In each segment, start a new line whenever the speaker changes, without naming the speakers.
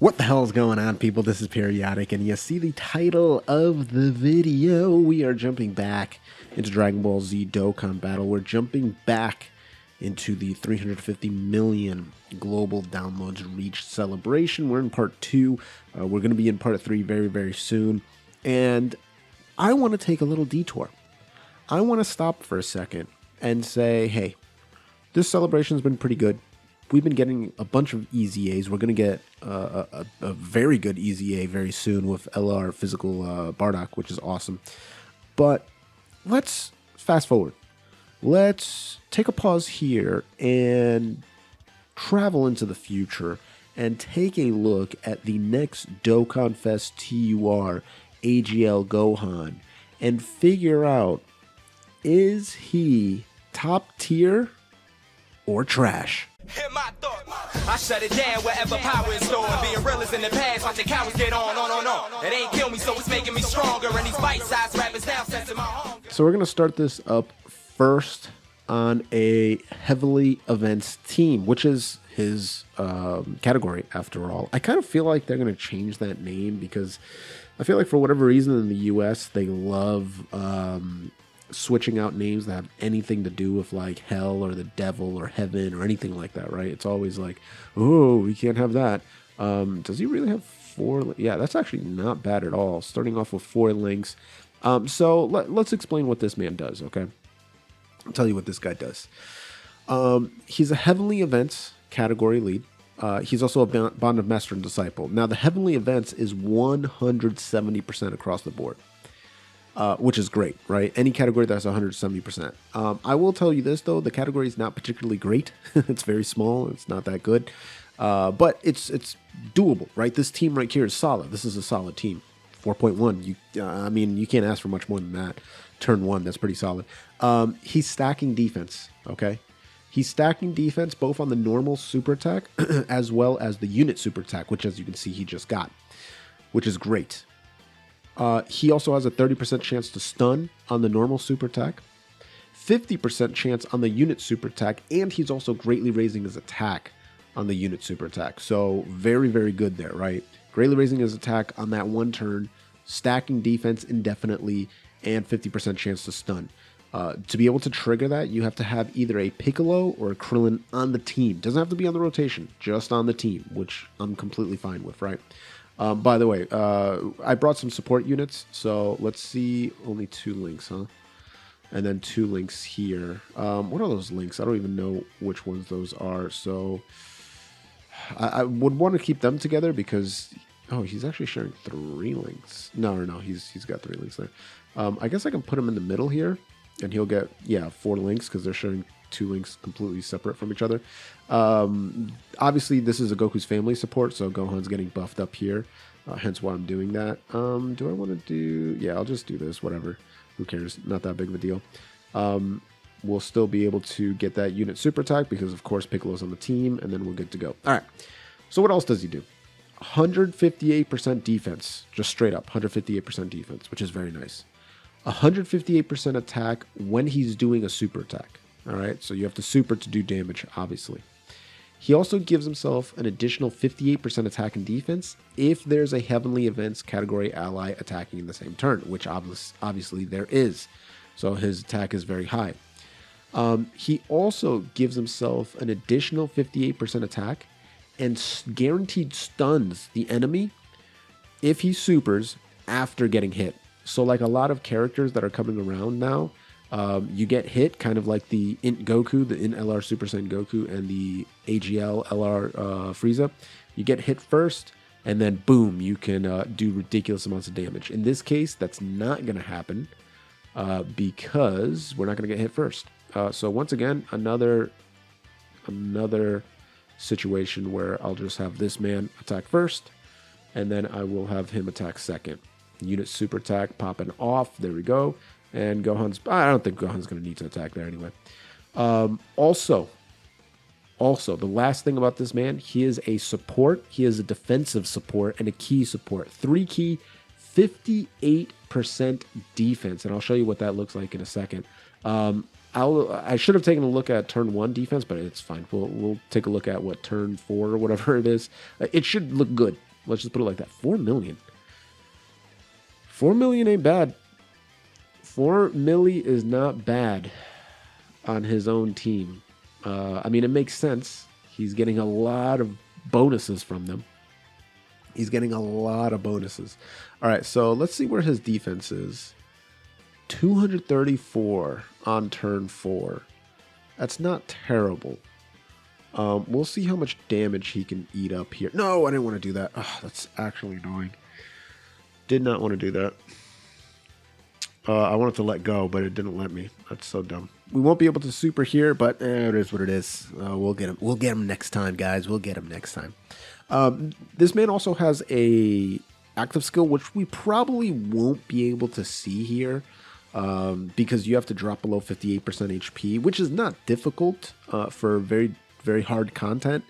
What the hell is going on, people? This is Periodik, and you see the title of the video. We are jumping back into Dragonball Z Dokkan Battle. We're jumping back into the 350 million global downloads reached celebration. We're in part 2. We're going to be in part 3 very, very soon. And I want to take a little detour. I want to stop for a second and say, hey, this celebration's been pretty good. We've been getting a bunch of easy A's. We're going to get a very good easy A very soon with LR Physical Bardock, which is awesome. But let's fast forward. Let's take a pause here and travel into the future and take a look at the next DOKKAN-FEST TUR AGL Gohan and figure out, is he top tier or trash?
Hit my thought. I shut it down wherever power is stored. Being real is in the past, watching cowards get on. It ain't kill me, so it's making me stronger. And these bite-sized rappers now sensing my hunger.
So we're going to start this up first on a heavily events team, which is his category after all. I kind of feel like they're going to change that name because I feel like for whatever reason in the US, they love switching out names that have anything to do with like hell or the devil or heaven or anything like that, right? It's always like, oh, we can't have that. Does he really have 4? Yeah, that's actually not bad at all. Starting off with 4 links. So let's explain what this man does, okay? I'll tell you what this guy does. He's a Heavenly Events category lead. He's also a Bond of Master and Disciple. Now, the Heavenly Events is 170% across the board. Which is great, right? Any category that's 170%. I will tell you this, though. The category is not particularly great. It's very small. It's not that good. But it's doable, right? This team right here is solid. This is a solid team. 4.1. I mean, you can't ask for much more than that. Turn 1, that's pretty solid. He's stacking defense, okay? He's stacking defense both on the normal super attack as well as the unit super attack, which, as you can see, he just got, which is great. He also has a 30% chance to stun on the normal super attack, 50% chance on the unit super attack, and he's also greatly raising his attack on the unit super attack. So very, very good there, right? Greatly raising his attack on that one turn, stacking defense indefinitely, and 50% chance to stun. To be able to trigger that, you have to have either a Piccolo or a Krillin on the team. Doesn't have to be on the rotation, just on the team, which I'm completely fine with, right? By the way, I brought some support units, so let's see. Only 2 links, huh? And then 2 links here. What are those links? I don't even know which ones those are, so I would want to keep them together because, oh, he's actually sharing 3 links. No, he's got 3 links there. I guess I can put him in the middle here, and he'll get, 4 links because they're sharing 2 links completely separate from each other. Obviously, this is a Goku's family support, so Gohan's getting buffed up here, hence why I'm doing that. Do I want to do... Yeah, I'll just do this, whatever. Who cares? Not that big of a deal. We'll still be able to get that unit super attack because, of course, Piccolo's on the team, and then we're good to go. All right, so what else does he do? 158% defense, just straight up, 158% defense, which is very nice. 158% attack when he's doing a super attack. All right, so you have to super to do damage, obviously. He also gives himself an additional 58% attack and defense if there's a Heavenly Events category ally attacking in the same turn, which obviously there is. So his attack is very high. He also gives himself an additional 58% attack and guaranteed stuns the enemy if he supers after getting hit. So like a lot of characters that are coming around now, you get hit, kind of like the Int Goku, the Int LR Super Saiyan Goku, and the AGL LR Frieza. You get hit first, and then boom, you can do ridiculous amounts of damage. In this case, that's not going to happen because we're not going to get hit first. So once again, another situation where I'll just have this man attack first, and then I will have him attack second. Unit super attack popping off. There we go. And Gohan's... I don't think Gohan's going to need to attack there anyway. Also, the last thing about this man, he is a support. He is a defensive support and a key support. 3 key, 58% defense. And I'll show you what that looks like in a second. I should have taken a look at turn 1 defense, but it's fine. We'll take a look at what turn 4 or whatever it is. It should look good. Let's just put it like that. 4 million. 4 million ain't bad. 4 milli is not bad on his own team. I mean, it makes sense. He's getting a lot of bonuses from them. He's getting a lot of bonuses. All right, so let's see where his defense is. 234 on turn 4. That's not terrible. We'll see how much damage he can eat up here. No, I didn't want to do that. Oh, that's actually annoying. Did not want to do that. I wanted to let go, but it didn't let me. That's so dumb. We won't be able to super here, but it is what it is. We'll get him. We'll get him next time, guys. We'll get him next time. This man also has a active skill, which we probably won't be able to see here. Because you have to drop below 58% HP, which is not difficult for very, very hard content.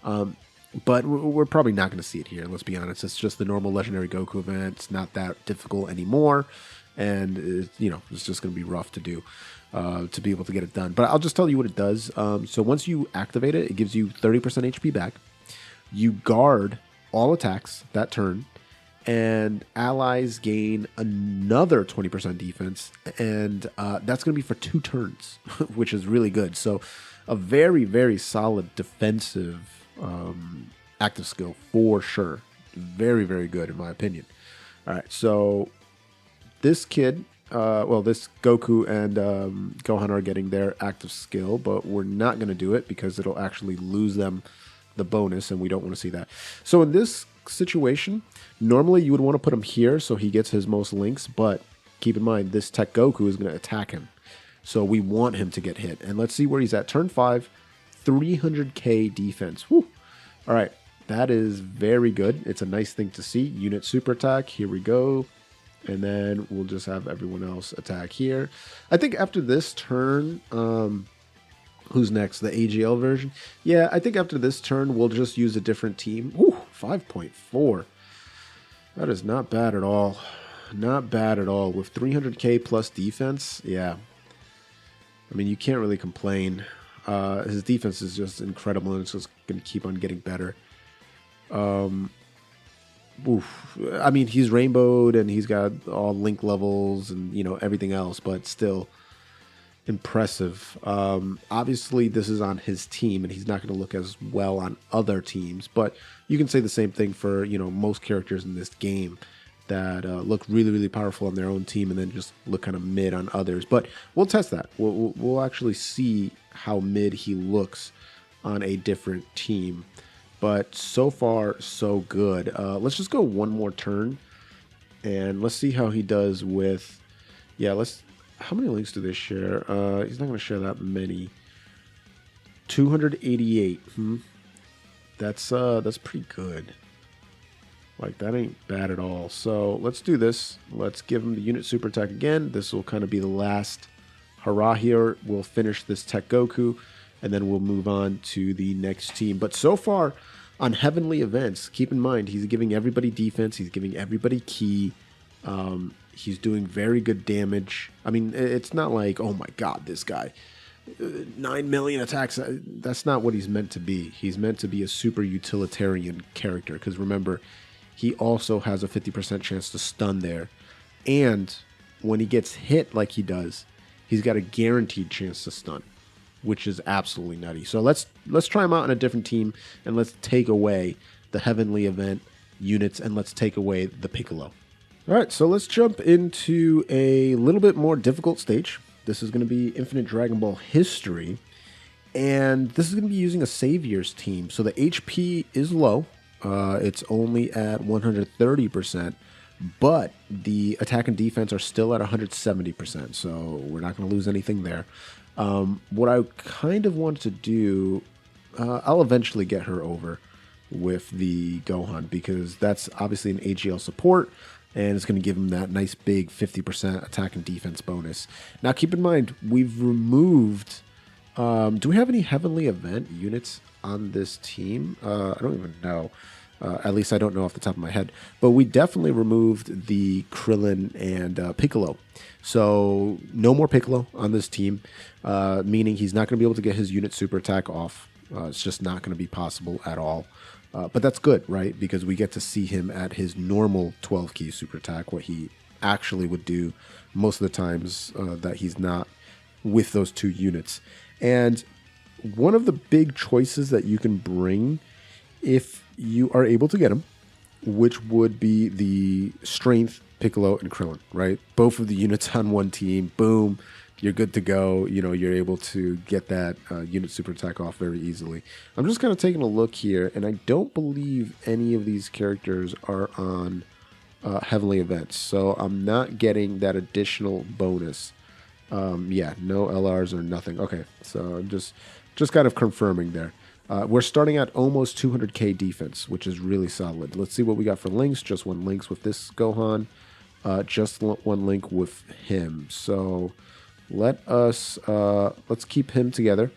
But we're probably not going to see it here, let's be honest. It's just the normal Legendary Goku event. It's not that difficult anymore. And, it's just going to be rough to do to be able to get it done. But I'll just tell you what it does. So once you activate it, it gives you 30% HP back. You guard all attacks that turn. And allies gain another 20% defense, and that's going to be for 2 turns, which is really good. So a very, very solid defensive active skill for sure. Very, very good in my opinion. All right, so this kid, this Goku and Gohan are getting their active skill, but we're not going to do it because it'll actually lose them the bonus, and we don't want to see that. So in this situation, normally you would want to put him here so he gets his most links, but keep in mind this Tech Goku is going to attack him, so we want him to get hit. And let's see where he's at. Turn 5, 300k defense. Whew. All right, that is very good. It's a nice thing to see. Unit super attack, here we go, and then we'll just have everyone else attack here. I think after this turn, who's next? The AGL version? Yeah, I think after this turn, we'll just use a different team. Ooh, 5.4. That is not bad at all. Not bad at all. With 300k plus defense, yeah. I mean, you can't really complain. His defense is just incredible, and it's just going to keep on getting better. I mean, he's rainbowed, and he's got all link levels and, everything else, but still impressive. Obviously, this is on his team, and he's not going to look as well on other teams, but you can say the same thing for, most characters in this game that look really, really powerful on their own team and then just look kind of mid on others. But we'll test that. We'll actually see how mid he looks on a different team. But so far, so good. Let's just go one more turn, and let's see how he does with... Yeah, how many links do they share? He's not going to share that many. 288. That's pretty good. Like, that ain't bad at all. So let's do this. Let's give him the unit super attack again. This will kind of be the last hurrah here. We'll finish this Tech Goku, and then we'll move on to the next team. But so far on Heavenly Events, keep in mind, he's giving everybody defense. He's giving everybody ki. He's doing very good damage. I mean, it's not like, oh my god, this guy, 9 million attacks. That's not what he's meant to be. He's meant to be a super utilitarian character, because remember, he also has a 50% chance to stun there. And when he gets hit like he does, he's got a guaranteed chance to stun, which is absolutely nutty. So let's try him out on a different team, and let's take away the Heavenly Event units, and let's take away the Piccolo. All right, so let's jump into a little bit more difficult stage. This is going to be Infinite Dragon Ball History, and this is going to be using a Saviors team. So the HP is low. It's only at 130%, but the attack and defense are still at 170%, so we're not going to lose anything there. What I kind of want to do, I'll eventually get her over with the Gohan, because that's obviously an AGL support, and it's going to give him that nice big 50% attack and defense bonus. Now, keep in mind, we've removed... do we have any Heavenly Event units on this team? I don't even know. At least I don't know off the top of my head. But we definitely removed the Krillin and Piccolo. So no more Piccolo on this team, meaning he's not going to be able to get his unit super attack off. It's just not going to be possible at all. But that's good, right? Because we get to see him at his normal 12 key super attack, what he actually would do most of the times that he's not with those 2 units. And one of the big choices that you can bring if you are able to get him, which would be the Strength, Piccolo, and Krillin, right? Both of the units on one team, boom, you're good to go. You know, you're able to get that unit super attack off very easily. I'm just kind of taking a look here, and I don't believe any of these characters are on heavenly events, so I'm not getting that additional bonus. Yeah, no LRs or nothing. Okay, so just kind of confirming there. We're starting at almost 200k defense, which is really solid. Let's see what we got for links. Just 1 links with this Gohan. Just 1 link with him. So let's keep him together.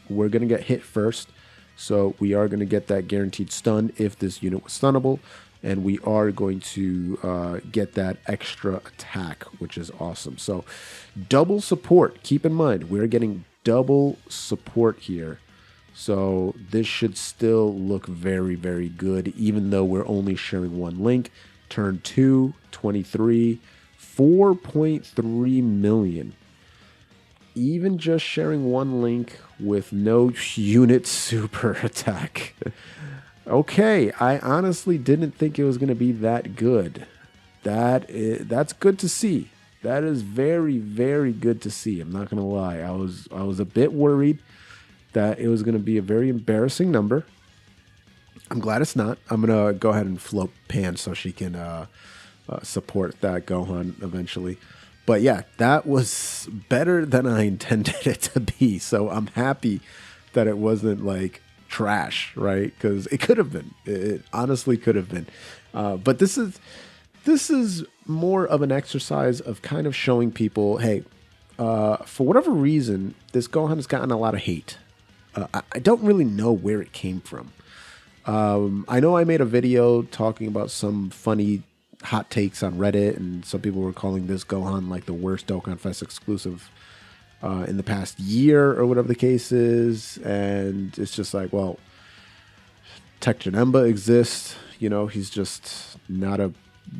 We're going to get hit first. So we are going to get that guaranteed stun if this unit was stunnable. And we are going to get that extra attack, which is awesome. So double support. Keep in mind, we're getting double support here. So this should still look very, very good, even though we're only sharing 1 link. Turn 2, 23, 4.3 million. Even just sharing 1 link with no unit super attack. Okay, I honestly didn't think it was going to be that good. That's good to see. That is very, very good to see. I'm not going to lie. I was a bit worried that it was going to be a very embarrassing number. I'm glad it's not. I'm going to go ahead and float Pan so she can support that Gohan eventually. But yeah, that was better than I intended it to be. So I'm happy that it wasn't like trash, right? Because it could have been. It honestly could have been. But this is more of an exercise of kind of showing people, hey, for whatever reason, this Gohan has gotten a lot of hate. I don't really know where it came from. I know I made a video talking about some funny hot takes on Reddit, and some people were calling this Gohan like the worst Dokkan-FEST exclusive in the past year or whatever the case is. And it's just like, well, Tech Janemba exists. You know, he's just not a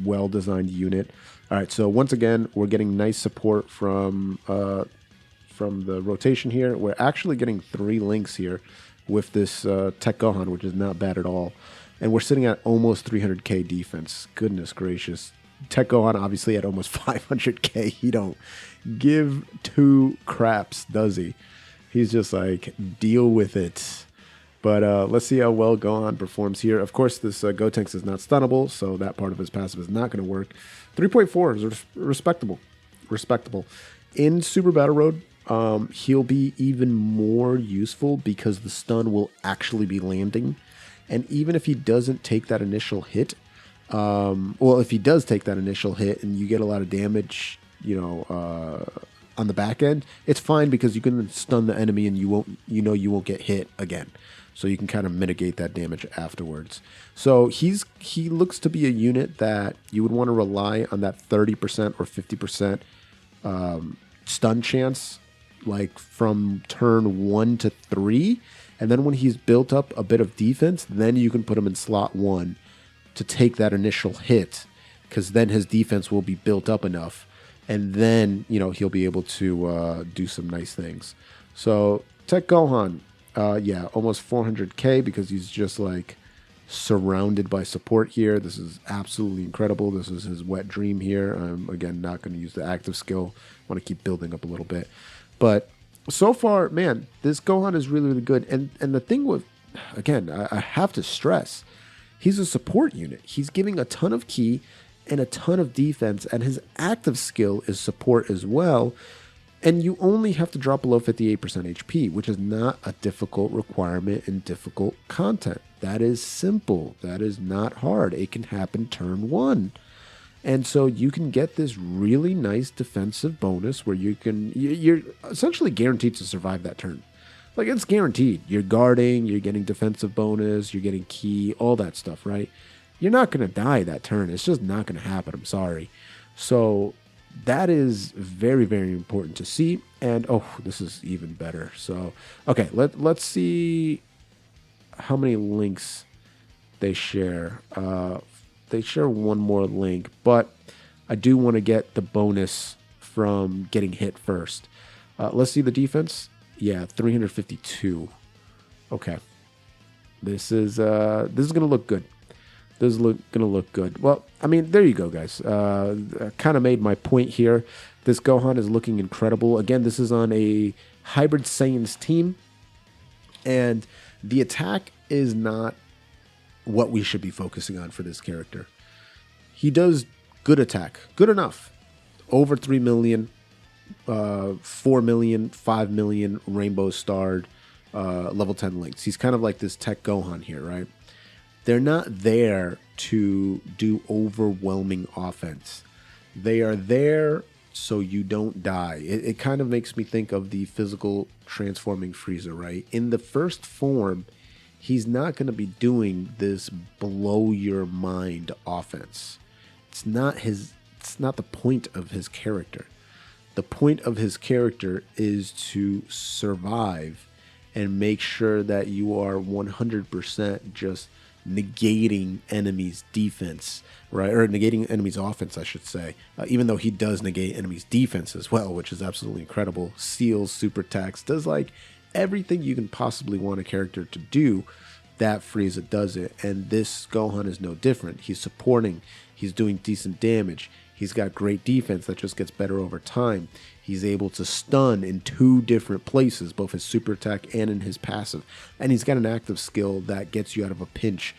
well-designed unit. All right, so once again, we're getting nice support from the rotation here. We're actually getting 3 links here with this Tech Gohan, which is not bad at all. And we're sitting at almost 300k defense. Goodness gracious. Tech Gohan obviously at almost 500k. He don't give 2 craps, does he? He's just like, deal with it. But let's see how well Gohan performs here. Of course, this Gotenks is not stunnable, so that part of his passive is not going to work. 3.4 is respectable. Respectable. In Super Battle Road, he'll be even more useful because the stun will actually be landing. And even if he doesn't take that initial hit, well, if he does take that initial hit and you get a lot of damage, you know, on the back end, it's fine because you can stun the enemy and you won't get hit again. So you can kind of mitigate that damage afterwards. So he looks to be a unit that you would want to rely on that 30% or 50% stun chance, like from turn 1 to 3. And then when he's built up a bit of defense, then you can put him in slot 1 to take that initial hit, because then his defense will be built up enough. And then, you know, he'll be able to do some nice things. So Tech Gohan, yeah, almost 400k because he's just like surrounded by support here. This is absolutely incredible. This is his wet dream here. I'm, again, not going to use the active skill. I want to keep building up a little bit. But so far, man, this Gohan is really, really good. And the thing with, again, I have to stress, he's a support unit. He's giving a ton of ki and a ton of defense, and his active skill is support as well. And you only have to drop below 58% HP, which is not a difficult requirement in difficult content. That is simple. That is not hard. It can happen turn 1. And so you can get this really nice defensive bonus where you're essentially guaranteed to survive that turn. Like, it's guaranteed. You're guarding, you're getting defensive bonus, you're getting ki, all that stuff, right? You're not going to die that turn. It's just not going to happen. I'm sorry. So that is very, very important to see. And, oh, this is even better. So, okay, let's see how many links they share. They share one more link, but I do want to get the bonus from getting hit first. Let's see the defense. Yeah, 352. Okay. This is gonna look good. This is gonna look good. Well, I mean, there you go, guys. I kind of made my point here. This Gohan is looking incredible. Again, this is on a Hybrid Saiyans team, and the attack is not what we should be focusing on for this character. He does good attack, good enough. Over 3 million, 4 million, 5 million rainbow starred, level 10 links. He's kind of like this tech Gohan here, right? They're not there to do overwhelming offense. They are there so you don't die. It kind of makes me think of the physical transforming Frieza, right? In the first form, he's not going to be doing this blow your mind offense. It's not the point of his character. The point of his character is to survive and make sure that you are 100% just negating enemies' defense, right? Or negating enemies' offense, I should say. Even though he does negate enemies' defense as well, which is absolutely incredible. Seals, super attacks, does like everything you can possibly want a character to do. That Frieza does it, and this Gohan is no different. He's supporting, he's doing decent damage. He's got great defense that just gets better over time. He's able to stun in 2 different places, both his super attack and in his passive. And he's got an active skill that gets you out of a pinch,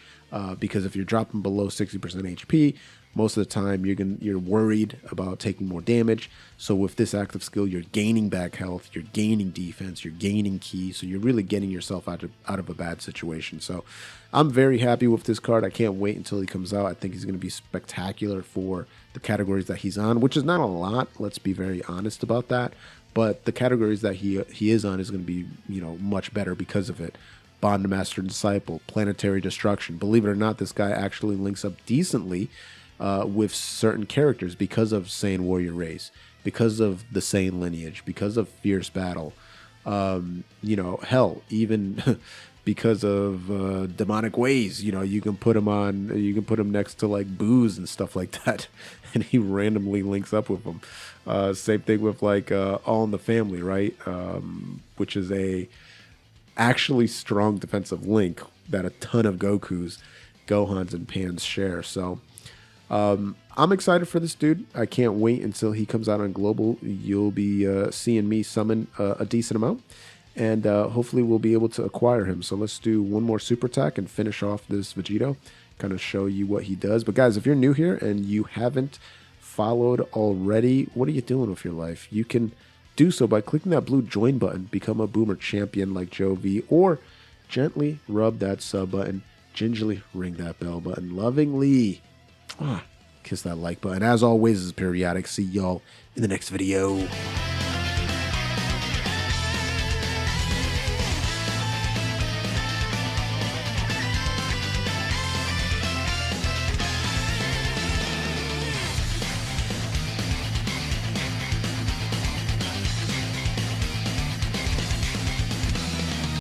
because if you're dropping below 60% HP, most of the time you're worried about taking more damage. So with this active skill, you're gaining back health, you're gaining defense, you're gaining ki, so you're really getting yourself out of a bad situation. So I'm very happy with this card. I can't wait until he comes out. I think he's going to be spectacular for the categories that he's on, which is not a lot. Let's be very honest about that. But the categories that he is on is going to be, much better because of it. Bond Master Disciple, Planetary Destruction. Believe it or not, this guy actually links up decently with certain characters because of Saiyan Warrior Race, because of the Saiyan lineage, because of Fierce Battle. Hell, even because of demonic ways. You can put him next to like Booze and stuff like that, and he randomly links up with them. Same thing with like All in the Family, right? Which is a actually strong defensive link that a ton of Gokus, Gohans, and Pans share. So I'm excited for this dude. I can't wait until he comes out on Global. You'll be seeing me summon a decent amount, and hopefully we'll be able to acquire him. So let's do one more super attack and finish off this Vegito, kind of show you what he does. But guys, if you're new here and you haven't followed already, what are you doing with your life? You can do so by clicking that blue join button, become a Boomer champion like Joe V, or gently rub that sub button, gingerly ring that bell button, lovingly kiss that like button. As always, this is Periodik. See y'all in the next video.